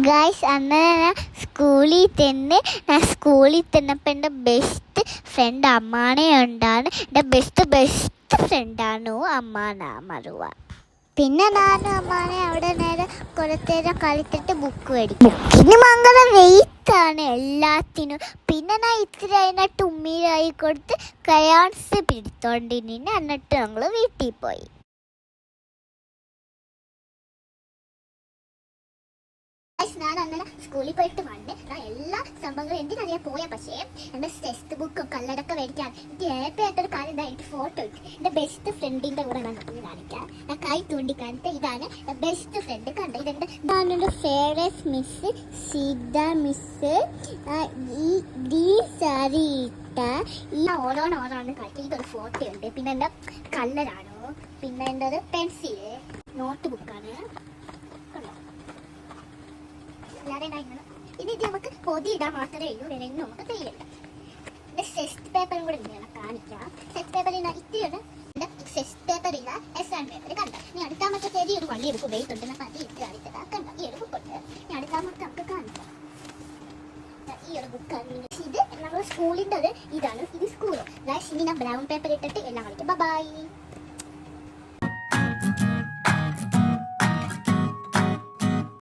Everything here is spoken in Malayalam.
ഗൈസ് അന്നേരം ഞാൻ സ്കൂളിൽ ചെന്നപ്പോൾ എൻ്റെ ബെസ്റ്റ് ഫ്രണ്ട് അമ്മാനെ ഉണ്ടാണ്. എൻ്റെ ബെസ്റ്റ് ഫ്രണ്ടാണ് അമ്മാന മറുവ. പിന്നെ ഞാനും അമ്മാനെ അവിടെ നേരെ കുറച്ചേരം കളിച്ചിട്ട് ബുക്ക് മേടിക്കും. ബുക്കിന് ഭയങ്കര വെയിറ്റാണ് എല്ലാത്തിനും. പിന്നെ ഞാൻ ഇത്തിരി അതിനകത്ത് ഉമ്മീരായി കൊടുത്ത് ക്രയോൺസ് പിടിച്ചോണ്ടിരുന്ന് എന്നിട്ട് ഞങ്ങൾ വീട്ടിൽ പോയി. ഞാൻ അങ്ങനെ സ്കൂളിൽ പോയിട്ട് വന്ന് ഞാൻ എല്ലാ സംഭവങ്ങളും എന്തിനറിയാൻ പോയാൽ, പക്ഷേ എൻ്റെ ടെക്സ്റ്റ് ബുക്കും കല്ലടക്കം മേടിക്കാൻ എനിക്ക് ഏപ്പയായിട്ടൊരു കാര്യം എന്താ, എനിക്ക് ഫോട്ടോ ഇട്ട് എൻ്റെ ബെസ്റ്റ് ഫ്രണ്ടിൻ്റെ കൂടെ ഞാൻ കാണിക്കാം. ഞാൻ കൈ ചൂണ്ടിക്കാണിട്ട് ഇതാണ് ബെസ്റ്റ് ഫ്രണ്ട്. കണ്ട ഇതാണ് എൻ്റെ ഫേവറേറ്റ് മിസ് സീത മിസ്. ഈ ഗ്രീൻ സാരി ഇട്ട ഈ ഓരോന്ന് കളിക്കുക. ഇതൊരു ഫോട്ടോ ഉണ്ട്. പിന്നെ എൻ്റെ കല്ലറാണോ, പിന്നെ എൻ്റെ ഒരു പെൻസില് നോട്ട് ബുക്കാണ്. ഇനി ഇത് നമുക്ക് പൊതിയിടാൻ മാത്രമേ ഉള്ളൂ, വേറെ നമുക്ക് തെയ്യണ്ട. ടെസ്റ്റ് പേപ്പറും കൂടെ ഉണ്ട് കാണിക്കാം. ടെസ്റ്റ് പേപ്പറിൽ ഇത്തിരി ടെസ്റ്റ് പേപ്പറില്ല, എസ് പേപ്പർ കണ്ട. ഇനി അടുത്താമത്തെ പേര് ഒരു വള്ളി എടുക്കും, വെയിറ്റ് ഉണ്ട് അത് ഇട്ട് കാണിച്ചതാ. കണ്ട ഈ ഒരു ബുക്കുണ്ട്. ഇനി അടുത്താമത്തെ നമുക്ക് കാണിക്കാം. ഈ ഒരു ബുക്കാണ്. ഇത് നമ്മൾ സ്കൂളിൻ്റെ ഒരു ഇതാണ്. ഇത് സ്കൂള്. ഇനി ഞാൻ ബ്രൗൺ പേപ്പർ ഇട്ടിട്ട് എല്ലാം കളിക്കും. ബൈ.